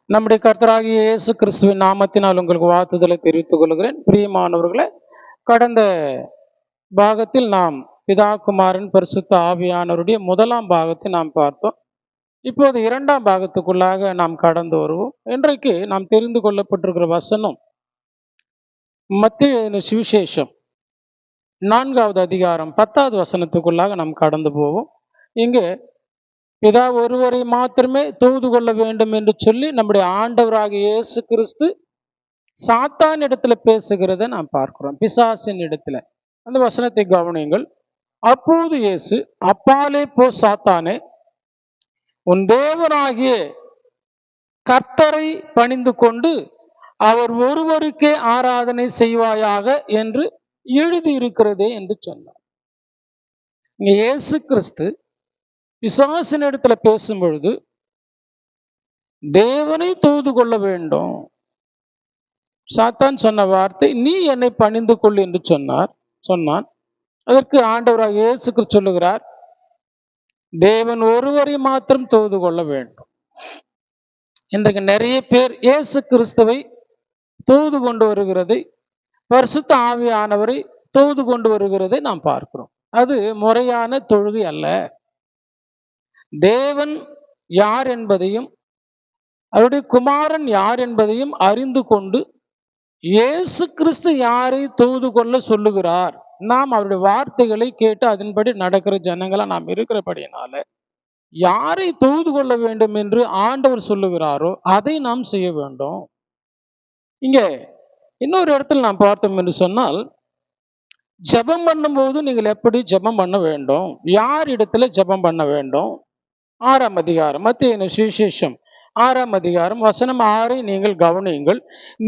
நம்முடைய கர்த்தராகிய இயேசு கிறிஸ்துவின் நாமத்தினால் உங்களுக்கு வாழ்த்துதலை தெரிவித்துக் கொள்கிறேன். பிரியமானவர்களே, கடந்த பாகத்தில் நாம் பிதா குமாரன் பரிசுத்த ஆவியானவருடைய முதலாம் பாகத்தை நாம் பார்த்தோம். இப்போது இரண்டாம் பாகத்துக்குள்ளாக நாம் கடந்து வருவோம். இன்றைக்கு நாம் தெரிந்து கொள்ளப்பட்டிருக்கிற வசனம் மத்தேயு சுவிசேஷம் 4வது அதிகாரம் 10வது வசனத்துக்குள்ளாக நாம் கடந்து போவோம். இங்கே பிதா ஒருவரை மாத்திரமே தொழுது கொள்ள வேண்டும் என்று சொல்லி நம்முடைய ஆண்டவராகிய இயேசு கிறிஸ்து சாத்தான் இடத்துல பேசுகிறத நாம் பார்க்கிறோம், பிசாசின் இடத்துல. அந்த வசனத்தை கவனியுங்கள். அப்போது இயேசு, அப்பாலே போ சாத்தானே, உன் தேவனாகிய கர்த்தரை பணிந்து கொண்டு அவர் ஒருவருக்கே ஆராதனை செய்வாயாக என்று எழுதியிருக்கிறதே என்று சொன்னார். இங்க இயேசு கிறிஸ்து பிசாசின் இடத்துல பேசும் பொழுது தேவனை தொழுது கொள்ள வேண்டும். சாத்தான் சொன்ன வார்த்தை, நீ என்னை பணிந்து கொள் என்று சொன்னான். அதற்கு ஆண்டவராக இயேசு கிறிஸ்து சொல்லுகிறார், தேவன் ஒருவரை மாத்திரம் தொழுது கொள்ள வேண்டும். இன்றைக்கு நிறைய பேர் இயேசு கிறிஸ்துவை தொழுது கொண்டு வருகிறதை, பரிசுத்த ஆவியானவரை தொழுது கொண்டு வருகிறதை நாம் பார்க்கிறோம். அது முறையான தொழுகை அல்ல. தேவன் யார் என்பதையும் அவருடைய குமாரன் யார் என்பதையும் அறிந்து கொண்டு இயேசு கிறிஸ்து யாரை தொழுது கொள்ள சொல்லுகிறார், நாம் அவருடைய வார்த்தைகளை கேட்டு அதன்படி நடக்கிற ஜனங்களா நாம் இருக்கிறபடியினால யாரை தொழுது கொள்ள வேண்டும் என்று ஆண்டவர் சொல்லுகிறாரோ அதை நாம் செய்ய வேண்டும். இங்க இன்னொரு இடத்துல நாம் பார்த்தோம் என்று சொன்னால், ஜெபம் பண்ணும்போது நீங்கள் எப்படி ஜெபம் பண்ண வேண்டும், யார் இடத்துல ஜெபம் பண்ண வேண்டும். 6ஆம் அதிகாரம் மத்தேயு சுவிசேஷம் 6ஆம் அதிகாரம் வசனம் 6 நீங்கள் கவனியுங்கள்.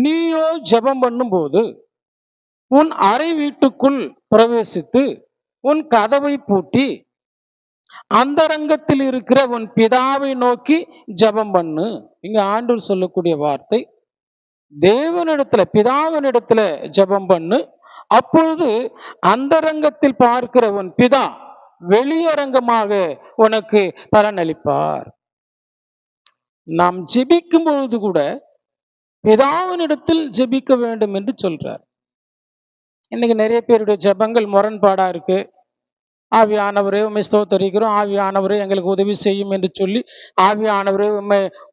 நீயோ ஜெபம் பண்ணும்போது உன் அறை வீட்டுக்குள் பிரவேசித்து உன் கதவை பூட்டி அந்தரங்கத்தில் இருக்கிற உன் பிதாவை நோக்கி ஜெபம் பண்ணு. இங்க ஆண்டவர் சொல்லக்கூடிய வார்த்தை, தேவனிடத்துல பிதாவினிடத்துல ஜெபம் பண்ணு, அப்பொழுது அந்தரங்கத்தில் பார்க்கிற உன் பிதா வெளியரங்கமாக உனக்கு பலனளிப்பார். நாம் ஜெபிக்கும் பொழுது கூட பிதாவினிடத்தில் ஜெபிக்க வேண்டும் என்று சொல்றார். இன்னைக்கு நிறைய பேருடைய ஜெபங்கள் முரண்பாடா இருக்கு. ஆவியானவரே உம்மை ஸ்தோத்தரிக்கிறோம், ஆவியானவரே எங்களுக்கு உதவி செய்யும் என்று சொல்லி, ஆவியானவரே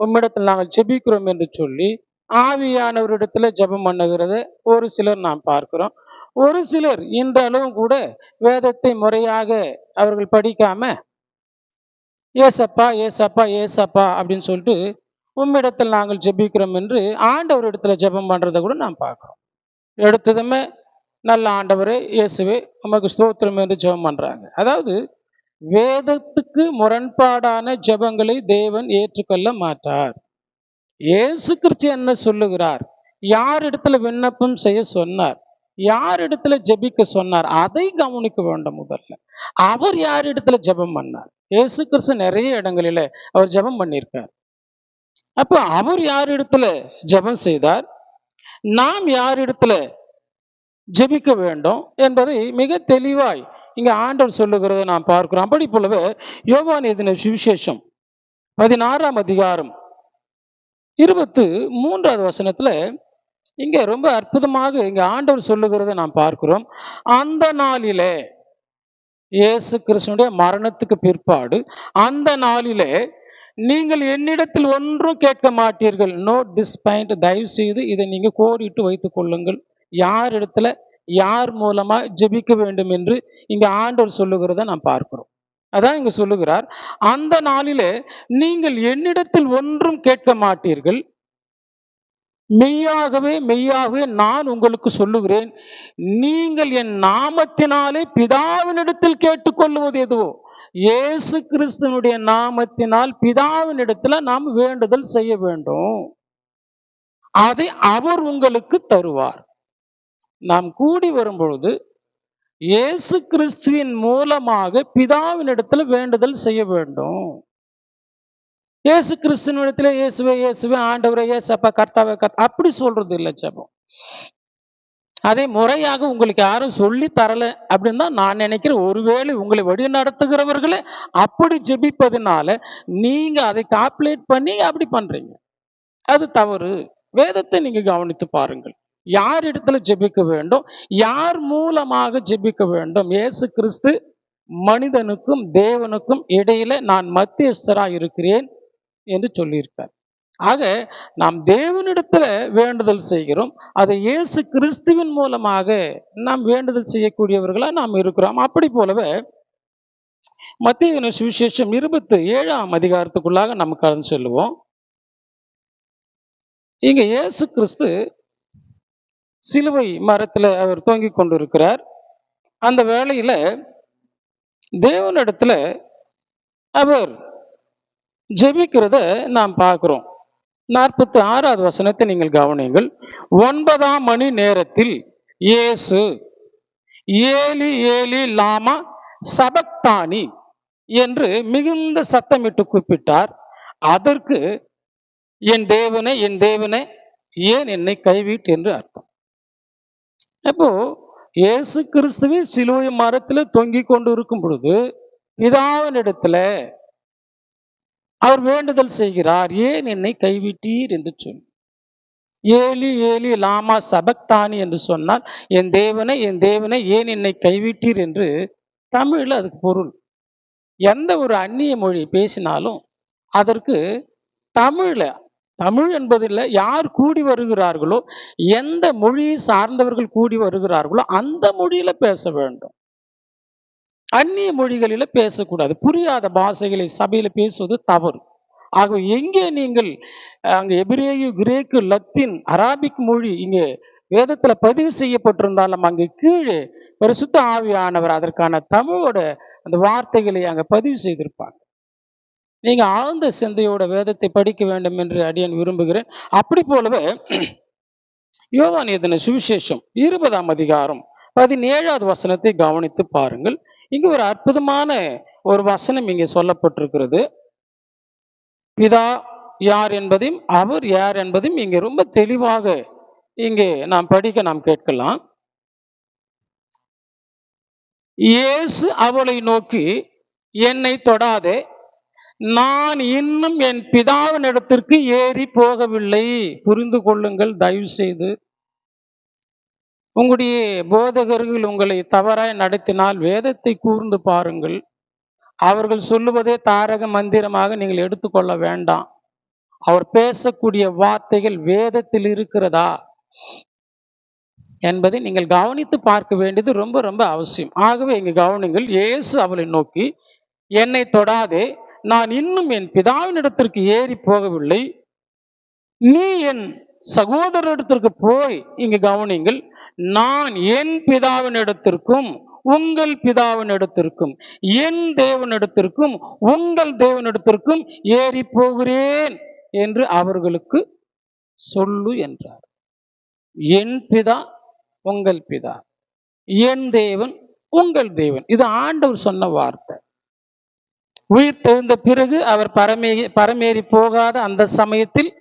உம்மிடத்தில் நாங்கள் ஜெபிக்கிறோம் என்று சொல்லி ஆவியானவரிடத்துல ஜெபம் பண்ணுகிறத ஒரு சிலர் நாம் பார்க்கிறோம். ஒரு சிலர் இன்றளவும் கூட வேதத்தை முறையாக அவர்கள் படிக்காம ஏசப்பா ஏசப்பா ஏசப்பா அப்படின்னு சொல்லிட்டு உம்மிடத்தில் நாங்கள் ஜெபிக்கிறோம் என்று ஆண்டவர் இடத்துல ஜெபம் பண்றதை கூட நாம் பார்க்கிறோம். எடுத்ததுமே நல்ல ஆண்டவரே இயேசுவே உமக்கு ஸ்தோத்திரம் என்று ஜெபம் பண்றாங்க. அதாவது வேதத்துக்கு முரண்பாடான ஜெபங்களை தேவன் ஏற்றுக்கொள்ள மாட்டார். இயேசு கிறிஸ்து என்ன சொல்லுகிறார், யார் இடத்துல விண்ணப்பம் செய்ய சொன்னார், யார் இடத்துல ஜெபிக்க சொன்னார், அதை கவனிக்க வேண்டும். முதல்ல அவர் யார் இடத்துல ஜெபம் பண்ணார். இயேசு கிறிஸ்து நிறைய இடங்களில அவர் ஜெபம் பண்ணியிருக்கார். அப்ப அவர் யார் இடத்துல ஜெபம் செய்தார், நாம் யார் இடத்துல ஜெபிக்க வேண்டும் என்பதை மிக தெளிவாய் இங்க ஆண்டவர் சொல்லுகிறதை நாம் பார்க்கிறோம். அப்படி போலவே யோவான் எழுதின சுவிசேஷம் 16ஆம் அதிகாரம் 23வது வசனத்துல இங்க ரொம்ப அற்புதமாக இங்க ஆண்டவர் சொல்லுகிறதை நாம் பார்க்கிறோம். அந்த நாளிலே, இயேசு கிறிஸ்துடைய மரணத்துக்கு பிற்பாடு, அந்த நாளிலே நீங்கள் என்னிடத்தில் ஒன்றும் கேட்க மாட்டீர்கள். நோட் திஸ் பாயிண்ட், தயவு செய்து இதை நீங்க கோடிட்டு வைத்துக் கொள்ளுங்கள். யார் இடத்துல யார் மூலமா ஜெபிக்க வேண்டும் என்று இங்க ஆண்டவர் சொல்லுகிறத நாம் பார்க்கிறோம். அதான் இங்க சொல்லுகிறார், அந்த நாளிலே நீங்கள் என்னிடத்தில் ஒன்றும் கேட்க மாட்டீர்கள், மெய்யாகவே மெய்யாகவே நான் உங்களுக்கு சொல்லுகிறேன், நீங்கள் என் நாமத்தினாலே பிதாவினிடத்தில் கேட்டுக்கொள்வது எதுவோ, இயேசு கிறிஸ்துவனுடைய நாமத்தினால் பிதாவினிடத்துல நாம் வேண்டுதல் செய்ய வேண்டும், அதை அவர் உங்களுக்கு தருவார். நாம் கூடி வரும் பொழுது இயேசு கிறிஸ்துவின் மூலமாக பிதாவினிடத்துல வேண்டுதல் செய்ய வேண்டும். இயேசு கிறிஸ்துவினிடத்துல இயேசுவே இயேசுவே ஆண்டவரே ஏசப்பா கர்த்தாவே அப்படி சொல்றது இல்லை ஜெபம். அதை முறையாக உங்களுக்கு யாரும் சொல்லி தரல அப்படின்னு தான் நான் நினைக்கிறேன். ஒருவேளை உங்களை வழி நடத்துகிறவர்களே அப்படி ஜெபிப்பதனால நீங்க அதை கால்குலேட் பண்ணி அப்படி பண்றீங்க. அது தவறு. வேதத்தை நீங்க கவனித்து பாருங்கள். யார் இடத்துல ஜெபிக்க வேண்டும், யார் மூலமாக ஜெபிக்க வேண்டும்? இயேசு கிறிஸ்து மனிதனுக்கும் தேவனுக்கும் இடையில நான் மத்தியஸ்தராய் இருக்கிறேன் என்று சொல்லியிருக்கார். ஆக நாம் தேவனிடத்துல வேண்டுதல் செய்கிறோம். அதை இயேசு கிறிஸ்துவின் மூலமாக நாம் வேண்டுதல் செய்யக்கூடியவர்களா நாம் இருக்கிறோம். அப்படி போலவே மத்தேயு சுவிசேஷம் 27ஆம் அதிகாரத்துக்குள்ளாக நம்ம கடந்து செல்லுவோம். இங்க இயேசு கிறிஸ்து சிலுவை மரத்துல அவர் தொங்கிக் கொண்டிருக்கிறார். அந்த வேளையில தேவனிடத்துல அவர் ஜெபிக்கிறத நாம் பார்க்கிறோம். 46வது வசனத்தை நீங்கள் கவனியுங்கள். 9ஆம் மணி நேரத்தில் இயேசு ஏலி ஏலி லாமா சபக்தானி என்று மிகுந்த சத்தமிட்டு கூப்பிட்டார். அதற்கு என் தேவனே ஏன் என்னை கைவிட்டு என்று அர்த்தம். அப்போ இயேசு கிறிஸ்துவே சிலுவை மரத்துல தொங்கிக் கொண்டு இருக்கும் பொழுது பிதாவினிடத்துல அவர் வேண்டுதல் செய்கிறார், ஏன் என்னை கைவிட்டீர் என்று சொல்லி. ஏலி ஏலி லாமா சபக்தானி என்று சொன்னால் என் தேவனே ஏன் என்னை கைவிட்டீர் என்று தமிழ்ல அதுக்கு பொருள். எந்த ஒரு அந்நிய மொழி பேசினாலும் அதற்கு தமிழ் என்பதில் யார் கூடி வருகிறார்களோ, எந்த மொழியை சார்ந்தவர்கள் கூடி வருகிறார்களோ அந்த மொழியில பேச வேண்டும். அந்நிய மொழிகளில பேசக்கூடாது. புரியாத பாஷைகளை சபையில பேசுவது தவறு. ஆகவே எங்கே நீங்கள் அங்கே எபிரேயு, கிரேக்கு, லத்தீன், அராபிக் மொழி இங்கே வேதத்துல பதிவு செய்யப்பட்டிருந்தாலும் அங்கே கீழே பரிசுத்த ஆவியானவர் அதற்கான தமிழோட அந்த வார்த்தைகளை அங்க பதிவு செய்திருப்பாங்க. நீங்க ஆழ்ந்த சிந்தையோட வேதத்தை படிக்க வேண்டும் என்று அடியேன் விரும்புகிறேன். அப்படி போலவே யோவான் எழுதின சுவிசேஷம் 20ஆம் அதிகாரம் 17வது வசனத்தை கவனித்து பாருங்கள். இங்கு ஒரு அற்புதமான ஒரு வசனம் இங்கே சொல்லப்பட்டிருக்கிறது. பிதா யார் என்பதையும் அவர் யார் என்பதையும் இங்கே ரொம்ப தெளிவாக இங்கே நாம் கேட்கலாம். இயேசு அவளை நோக்கி, என்னை தொடாதே, நான் இன்னும் என் பிதாவின் இடத்திற்கு ஏறி போகவில்லை. புரிந்து கொள்ளுங்கள் தயவு செய்து. உங்களுடைய போதகர்கள் உங்களை தவறாய் நடத்தினால் வேதத்தை கூர்ந்து பாருங்கள். அவர்கள் சொல்லுவதே தாரக மந்திரமாக நீங்கள் எடுத்துக்கொள்ள வேண்டாம். அவர் பேசக்கூடிய வார்த்தைகள் வேதத்தில் இருக்கிறதா என்பதை நீங்கள் கவனித்து பார்க்க வேண்டியது ரொம்ப ரொம்ப அவசியம். ஆகவே இங்கு கவனிங்கள். இயேசு அவளை நோக்கி, என்னை தொடாதே, நான் இன்னும் என் பிதாவின் இடத்திற்கு ஏறி போகவில்லை. நீ என் சகோதரத்திற்கு போய், இங்கு கவனிங்கள், நான் என் பிதாவின் இடத்திற்கும் உங்கள் பிதாவின் இடத்திற்கும் என் தேவனிடத்திற்கும் உங்கள் தேவனிடத்திற்கும் ஏறி போகிறேன் என்று அவர்களுக்கு சொல்லு என்றார். என் பிதா உங்கள் பிதா, என் தேவன் உங்கள் தேவன். இது ஆண்டவர் சொன்ன வார்த்தை. உயிர் தெழுந்த பிறகு அவர் பரமேறி போகாத அந்த சமயத்தில்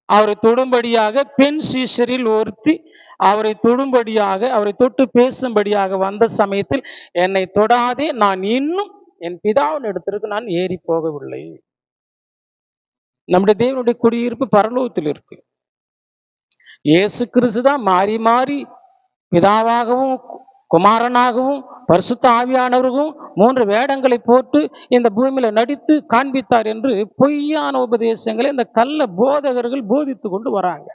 அவரை தொடும்படியாக பெண் சீஷரில் ஒருத்தி அவரை தொடும்படியாக, அவரை தொட்டு பேசும்படியாக வந்த சமயத்தில், என்னை தொடாதே, நான் இன்னும் என் பிதாவின் இடத்திற்கு நான் ஏறி போகவில்லை. நம்முடைய தேவனுடைய குடியிருப்பு பரலோகத்தில் இருக்கு. இயேசு கிறிஸ்து தான் மாறி மாறி பிதாவாகவும் குமாரனாகவும் பரிசுத்த ஆவியானவர்களும் 3 வேடங்களை போட்டு இந்த பூமியில நடித்து காண்பித்தார் என்று பொய்யான உபதேசங்களை இந்த கள்ள போதகர்கள் போதித்து கொண்டு வராங்க.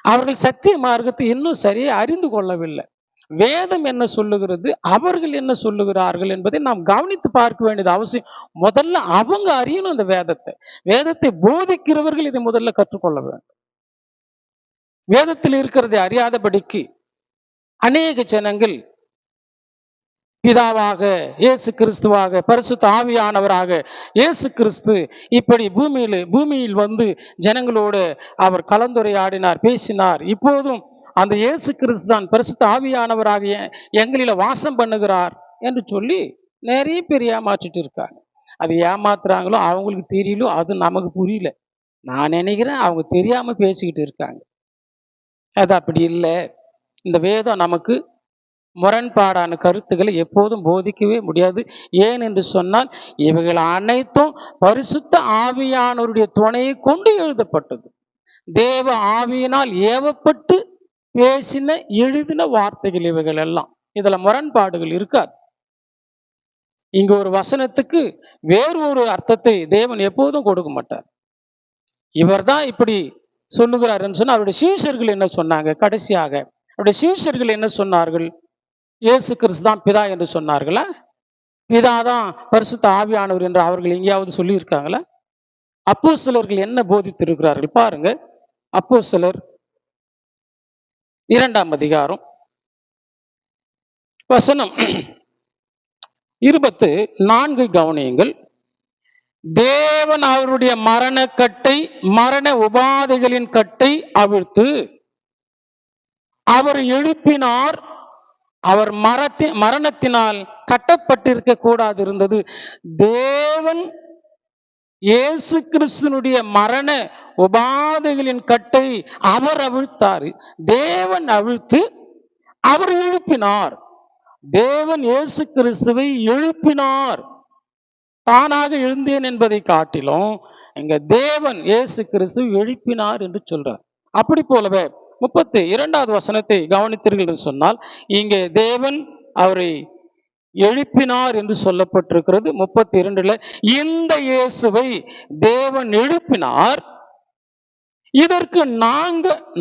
அவர்கள் சத்திய மார்க்கத்தை இன்னும் சரியா அறிந்து கொள்ளவில்லை. வேதம் என்ன சொல்லுகிறது, அவர்கள் என்ன சொல்லுகிறார்கள் என்பதை நாம் கவனித்து பார்க்க வேண்டியது அவசியம். முதல்ல அவங்க அறியணும் இந்த வேதத்தை போதிக்கிறவர்கள் இதை முதல்ல கற்றுக்கொள்ள வேண்டும். வேதத்தில் இருக்கிறதை அறியாதபடிக்கு அநேக ஜனங்கள் பிதாவாக, இயேசு கிறிஸ்துவாக, பரிசுத்த ஆவியானவராக இயேசு கிறிஸ்து இப்படி பூமியில் வந்து ஜனங்களோடு அவர் கலந்துரையாடினார், பேசினார். இப்போதும் அந்த இயேசு கிறிஸ்து தான் பரிசுத்த ஆவியானவராக எங்களில வாசம் பண்ணுகிறார் என்று சொல்லி நிறைய பேர் ஏமாற்றிட்டு இருக்காங்க. அது ஏமாத்துறாங்களோ அவங்களுக்கு தெரியலோ அது நமக்கு புரியல. நான் நினைக்கிறேன் அவங்க தெரியாம பேசிக்கிட்டு இருக்காங்க. அது அப்படி இல்லை. இந்த வேதம் நமக்கு முரண்பாடான கருத்துக்களை எப்போதும் போதிக்கவே முடியாது. ஏன் என்று சொன்னால் இவைகள் அனைத்தும் பரிசுத்த ஆவியானவருடைய துணையை கொண்டு எழுதப்பட்டது. தேவ ஆவியினால் ஏவப்பட்டு பேசின எழுதின வார்த்தைகள் இவைகள் எல்லாம். இதுல முரண்பாடுகள் இருக்காது. இங்க ஒரு வசனத்துக்கு வேறு ஒரு அர்த்தத்தை தேவன் எப்போதும் கொடுக்க மாட்டார். இவர் தான் இப்படி சொல்லுகிறாருன்னு சொன்னா அவருடைய சீஷர்கள் என்ன சொன்னாங்க? கடைசியாக அவருடைய சீஷர்கள் என்ன சொன்னார்கள்? இயேசு கிறிஸ்து தான் பிதா என்று சொன்னார்களா? பிதாதான் பரிசுத்த ஆவியானவர் என்று அவர்கள் எங்கேயாவது சொல்லி இருக்காங்களா? அப்போஸ்தலர்கள் என்ன போதித்திருக்கிறார்கள் பாருங்க. அப்போஸ்தலர் 2ஆம் அதிகாரம் வசனம் 24 கவனியுங்கள். தேவன் அவருடைய மரணக்கட்டை, மரண உபாதைகளின் கட்டை அவிழ்த்து அவர் எழுப்பினார். அவர் மரணத்தினால் கட்டப்பட்டிருக்க கூடாது இருந்தது. தேவன் இயேசு கிறிஸ்துனுடைய மரண உபாதைகளின் கட்டை அவர் அவிழ்த்தார். தேவன் அவிழ்த்து அவர் எழுப்பினார். தேவன் இயேசு கிறிஸ்துவை எழுப்பினார். தானாக எழுந்தேன் என்பதை காட்டிலும் இங்க தேவன் இயேசு கிறிஸ்துவை எழுப்பினார் என்று சொல்றார். அப்படி போலவே 32வது வசனத்தை கவனித்தீர்கள் என்று சொன்னால் இங்கே தேவன் அவரை எழுப்பினார் என்று சொல்லப்பட்டிருக்கிறது. 32ல இந்த இயேசுவை தேவன் எழுப்பினார். இதற்கு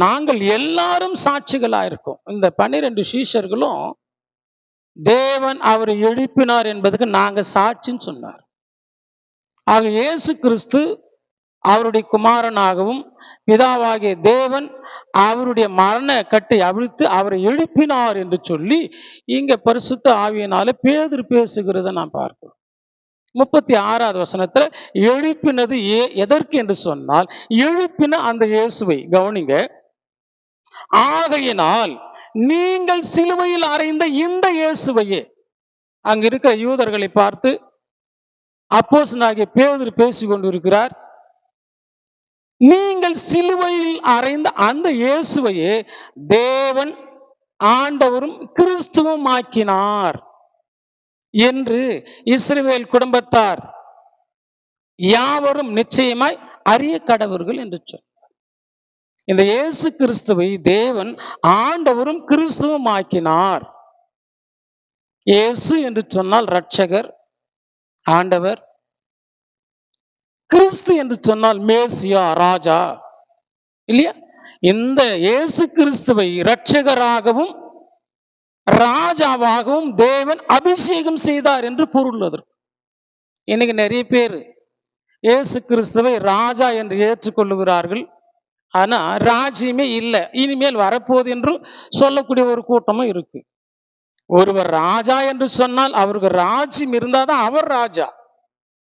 நாங்கள் எல்லாரும் சாட்சிகளாயிருக்கோம். இந்த 12 சீஷர்களும் தேவன் அவரை எழுப்பினார் என்பதுக்கு நாங்க சாட்சின்னு சொன்னார். ஆக இயேசு கிறிஸ்து அவருடைய குமாரனாகவும் பிதாவாகிய தேவன் அவருடைய மரண கட்டை அவிழ்த்து அவரை எழுப்பினார் என்று சொல்லி இங்க பரிசுத்த ஆவியினால பேதுரு பேசுகிறத நாம் பார்க்கிறோம். 36வது வசனத்துல எழுப்பினது எதற்கு என்று சொன்னால் எழுப்பின அந்த இயேசுவை கவனிங்க. ஆகையினால் நீங்கள் சிலுவையில் அறைந்த இந்த இயேசுவையே, அங்க இருக்கிற யூதர்களை பார்த்து அப்போஸ்தலனாகிய பேதுரு பேசிக் கொண்டிருக்கிறார். நீங்கள் சிலுவையில் அறைந்த அந்த இயேசுவையே தேவன் ஆண்டவரும் கிறிஸ்துவும் ஆக்கினார் என்று இஸ்ரவேல் குடும்பத்தார் யாவரும் நிச்சயமாய் அறிய கடவர்கள் என்று சொன்னார். இந்த இயேசு கிறிஸ்துவை தேவன் ஆண்டவரும் கிறிஸ்துவும் ஆக்கினார். இயேசு என்று சொன்னால் இரட்சகர், ஆண்டவர். கிறிஸ்து என்று சொன்னால் மேசியா, ராஜா, இல்லையா? இந்த இயேசு கிறிஸ்துவை இரட்சகராகவும் ராஜாவாகவும் தேவன் அபிஷேகம் செய்தார் என்று பொருள். அதற்கு இன்னைக்கு நிறைய பேர் இயேசு கிறிஸ்துவை ராஜா என்று ஏற்றுக்கொள்ளுகிறார்கள். ஆனா ராஜ்யமே இல்லை, இனிமேல் வரப்போகுது என்று சொல்லக்கூடிய ஒரு கூட்டமும் இருக்கு. ஒருவர் ராஜா என்று சொன்னால் அவருக்கு ராஜ்யம் இருந்தாதான் அவர் ராஜா.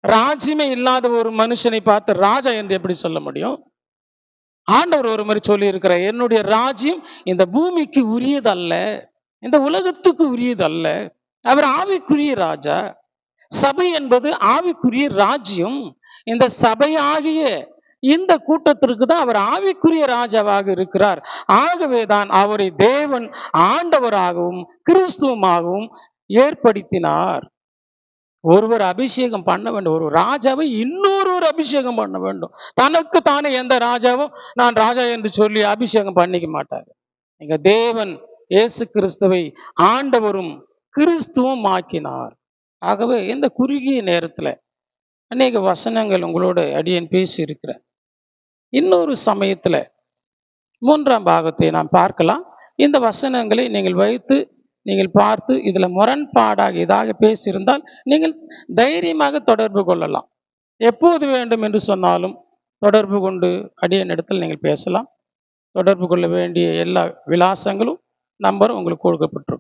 ராஜ்யமே இல்லாத ஒரு மனுஷனை பார்த்து ராஜா என்று எப்படி சொல்ல முடியும்? ஆண்டவர் ஒரு மாதிரி சொல்லி இருக்கிறார், என்னுடைய ராஜ்யம் இந்த பூமிக்கு உரியதல்ல, இந்த உலகத்துக்கு உரியதல்ல. அவர் ஆவிக்குரிய ராஜா. சபை என்பது ஆவிக்குரிய ராஜ்யம். இந்த சபையாகிய இந்த கூட்டத்திற்கு தான் அவர் ஆவிக்குரிய ராஜாவாக இருக்கிறார். ஆகவேதான் அவரை தேவன் ஆண்டவராகவும் கிறிஸ்துவமாகவும் ஏற்படுத்தினார். ஒருவர் அபிஷேகம் பண்ண வேண்டும், ஒரு ராஜாவை இன்னொருவர் அபிஷேகம் பண்ண வேண்டும். தனக்கு தானே எந்த ராஜாவும் நான் ராஜா என்று சொல்லி அபிஷேகம் பண்ணிக்க மாட்டார். இங்க தேவன் இயேசு கிறிஸ்துவை ஆண்டவரும் கிறிஸ்துவும் ஆக்கினார். ஆகவே இந்த குறுகிய நேரத்துல அநேக வசனங்கள் உங்களோட அடியேன் பேசி இருக்கிறேன். இன்னொரு சமயத்துல 3ஆம் பாகத்தை நாம் பார்க்கலாம். இந்த வசனங்களை நீங்கள் வைத்து நீங்கள் பார்த்து இதுல முரண்பாடாக இதாக பேசியிருந்தால் நீங்கள் தைரியமாக தொடர்பு கொள்ளலாம். எப்போது வேண்டும் என்று சொன்னாலும் தொடர்பு கொண்டு அடியேன் இடத்தில் நீங்கள் பேசலாம். தொடர்பு கொள்ள வேண்டிய எல்லா விலாசங்களும் நம்பரும் உங்களுக்கு கொடுக்கப்பட்டிருக்கும்.